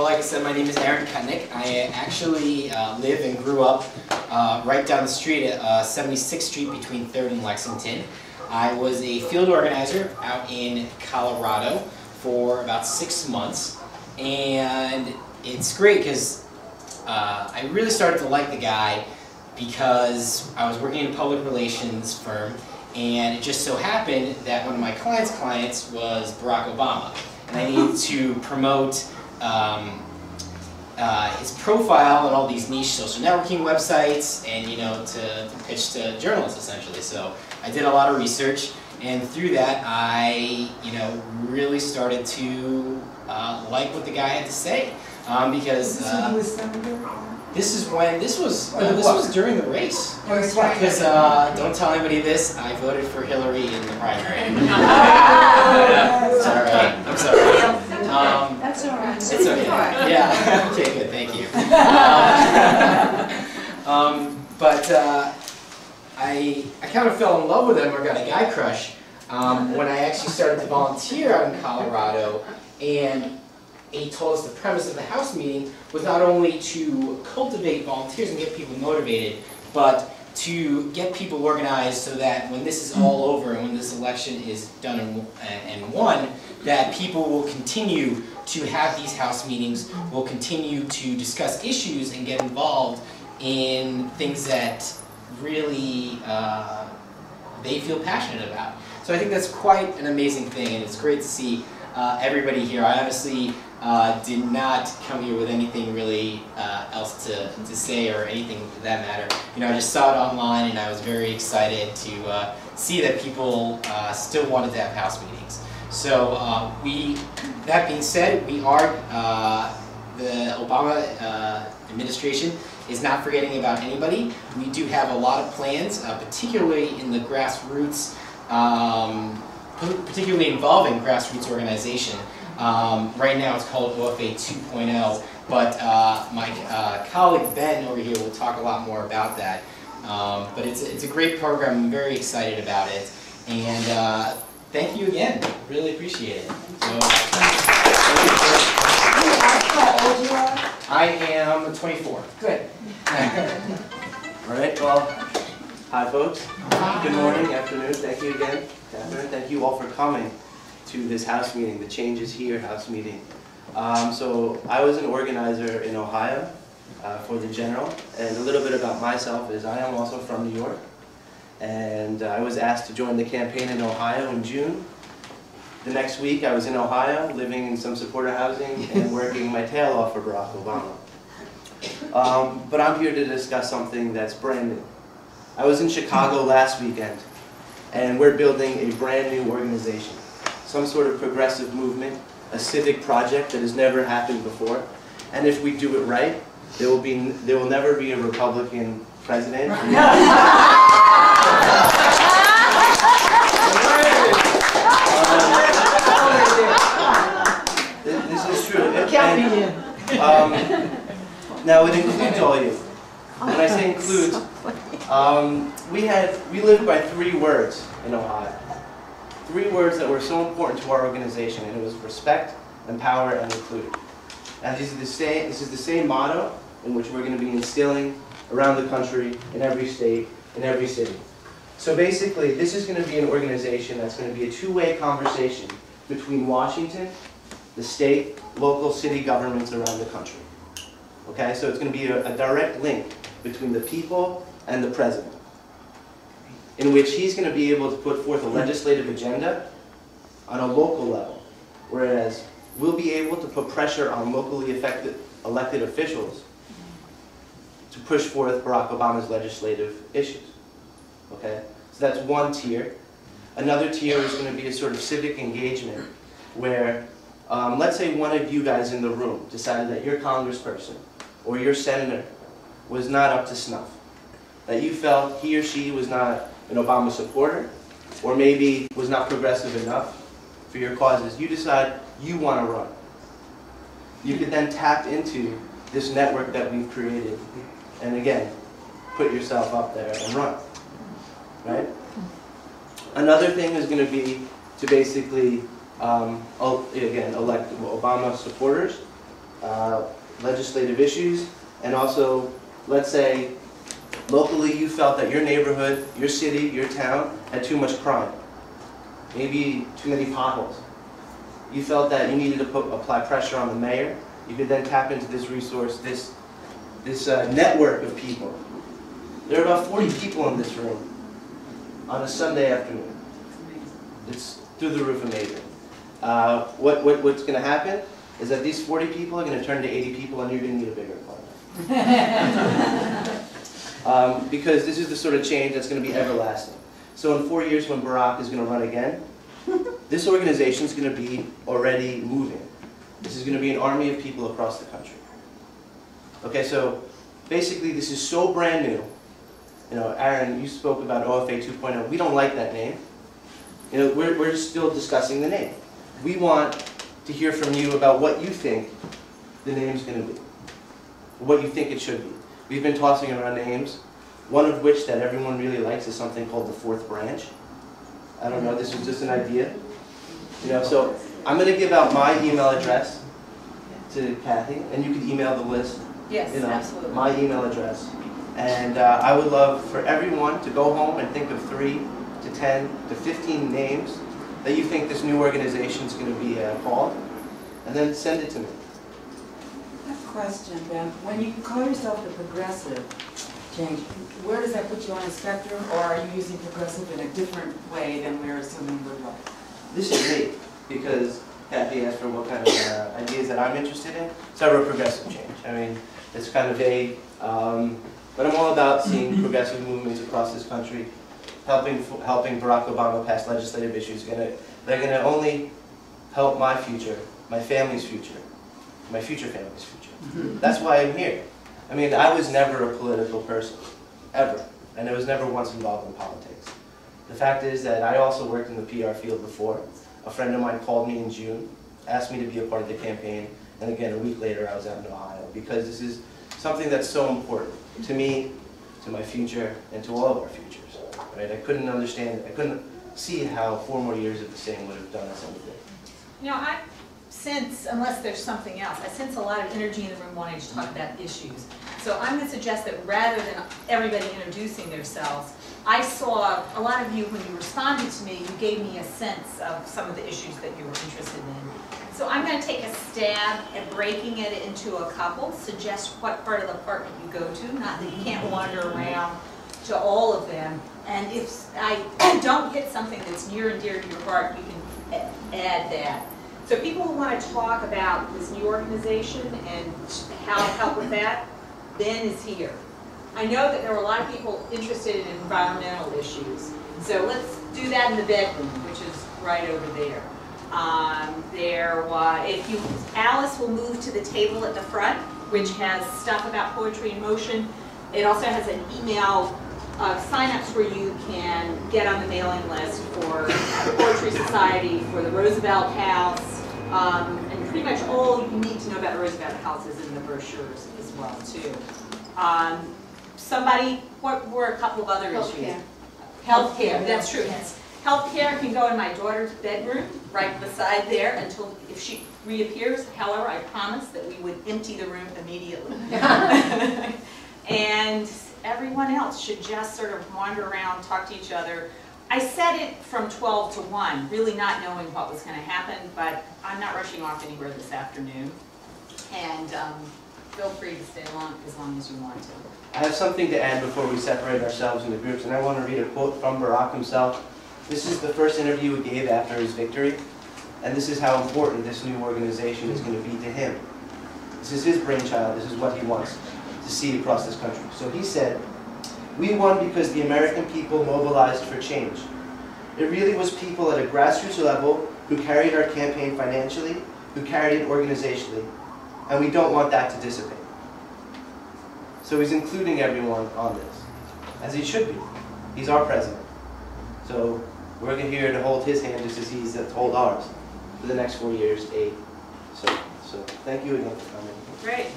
well, like I said, my name is Aaron Kutnick. I actually live and grew up right down the street at 76th Street between 3rd and Lexington. I was a field organizer out in Colorado for about 6 months, and it's great because I really started to like the guy because I was working in a public relations firm, and it just so happened that one of my clients was Barack Obama. And I needed to promote his profile on all these niche social networking websites, and to pitch to journalists essentially. So I did a lot of research, and through that I really started to like what the guy had to say, because this was during the race. Because don't tell anybody this, I voted for Hillary in the primary. It's all right. I'm sorry. That's all right. It's okay. Yeah. Okay. Good. Thank you. But I kind of fell in love with him, or got a guy crush, when I actually started to volunteer out in Colorado, and he told us the premise of the House meeting was not only to cultivate volunteers and get people motivated, but to get people organized so that when this is all over and when this election is done and won, that people will continue to have these House meetings, will continue to discuss issues and get involved in things that really they feel passionate about. So I think that's quite an amazing thing, and it's great to see everybody here. I obviously did not come here with anything really else to say, or anything for that matter. I just saw it online, and I was very excited to see that people still wanted to have House meetings. So that being said, we are, the Obama administration is not forgetting about anybody. We do have a lot of plans, particularly in the grassroots, particularly involving grassroots organization. Right now it's called OFA 2.0, but my colleague Ben over here will talk a lot more about that. But it's a great program. I'm very excited about it, and thank you again. Really appreciate it. So, I am 24. Good. All right, well, hi folks. Good morning, afternoon. Thank you again, Catherine. Thank you all for coming to this House meeting, the Changes Here House meeting. So I was an organizer in Ohio for the General, and a little bit about myself is I am also from New York, and I was asked to join the campaign in Ohio in June. The next week I was in Ohio, living in some supporter housing and working my tail off for Barack Obama. But I'm here to discuss something that's brand new. I was in Chicago last weekend, and we're building a brand new organization, some sort of progressive movement, a civic project that has never happened before. And if we do it right, there will never be a Republican president. This is true. Now it includes all you. When I say includes, we lived by 3 words in Ohio. 3 words that were so important to our organization, and it was respect, empower, and include. And this is the same motto in which we're going to be instilling around the country, in every state, in every city. So basically, this is going to be an organization that's going to be a two-way conversation between Washington, the state, local city governments around the country. Okay, so it's going to be a direct link between the people and the president, in which he's going to be able to put forth a legislative agenda on a local level, whereas we'll be able to put pressure on locally elected officials to push forth Barack Obama's legislative issues. Okay, so that's one tier. Another tier is going to be a sort of civic engagement where, let's say one of you guys in the room decided that your congressperson or your senator was not up to snuff, that you felt he or she was not an Obama supporter, or maybe was not progressive enough for your causes. You decide you want to run. You could then tap into this network that we've created, and again, put yourself up there and run. Right? Another thing is going to be to basically, again, elect Obama supporters. legislative issues, and also, let's say, locally you felt that your neighborhood, your city, your town had too much crime, maybe too many potholes. You felt that you needed to apply pressure on the mayor. You could then tap into this resource, this network of people. There are about 40 people in this room on a Sunday afternoon. It's through the roof amazing. What's going to happen is that these 40 people are going to turn to 80 people, and you're going to need a bigger apartment. Because this is the sort of change that's going to be everlasting. So in 4 years when Barack is going to run again, this organization is going to be already moving. This is going to be an army of people across the country. Okay, so basically this is so brand new. You know, Aaron, you spoke about OFA 2.0. We don't like that name. You know, we're still discussing the name. We want to hear from you about what you think the name's going to be, what you think it should be. We've been tossing around names, one of which that everyone really likes is something called the Fourth Branch. I don't know, this was just an idea. You know, so I'm going to give out my email address to Kathy, and you can email the list. Yes, you know, absolutely. My email address. And I would love for everyone to go home and think of 3 to 10 to 15 names that you think this new organization is going to be called, and then send it to me. I have a question, Ben. When you call yourself the progressive change, where does that put you on the spectrum, or are you using progressive in a different way than we're assuming we're like? This is great, because Kathy asked for what kind of ideas that I'm interested in. So I wrote progressive change. I mean, it's kind of vague, but I'm all about seeing progressive movements across this country, helping Barack Obama pass legislative issues. They're going to only help my future, my family's future, my future family's future. That's why I'm here. I mean, I was never a political person, ever, and I was never once involved in politics. The fact is that I also worked in the PR field before. A friend of mine called me in June, asked me to be a part of the campaign, and again, a week later I was out in Ohio, because this is something that's so important to me, to my future, and to all of our futures. Right? I couldn't understand, I couldn't see how 4 more years of the same would have done us anything. You know, I sense, unless there's something else, I sense a lot of energy in the room wanting to talk about issues. So I'm going to suggest that rather than everybody introducing themselves, I saw a lot of you, when you responded to me, you gave me a sense of some of the issues that you were interested in. So I'm going to take a stab at breaking it into a couple, suggest what part of the apartment you go to, not that you can't wander around to all of them. And if I don't hit something that's near and dear to your heart, you can add that. So people who want to talk about this new organization and how to help with that, Ben is here. I know that there were a lot of people interested in environmental issues. So let's do that in the bedroom, which is right over there. Alice will move to the table at the front, which has stuff about poetry in motion. It also has an email sign-ups where you can get on the mailing list for the Poetry Society, for the Roosevelt House, and pretty much all you need to know about the Roosevelt House is in the brochures as well, too. What were a couple of other issues? Healthcare, that's true. Yes. Healthcare can go in my daughter's bedroom, right beside there, until if she reappears. However, I promised that we would empty the room immediately. And everyone else should just sort of wander around, talk to each other. I said it from 12 to 1, really not knowing what was going to happen, but I'm not rushing off anywhere this afternoon. And feel free to stay along as you want to. I have something to add before we separate ourselves into groups, and I want to read a quote from Barack himself. This is the first interview he gave after his victory, and this is how important this new organization is going to be to him. This is his brainchild. This is what he wants to see across this country. So he said, "We won because the American people mobilized for change. It really was people at a grassroots level who carried our campaign financially, who carried it organizationally, and we don't want that to dissipate." So he's including everyone on this, as he should be. He's our president. So we're here to hold his hand just as he's to hold ours for the next 4 years, 8. So thank you again for coming. Great.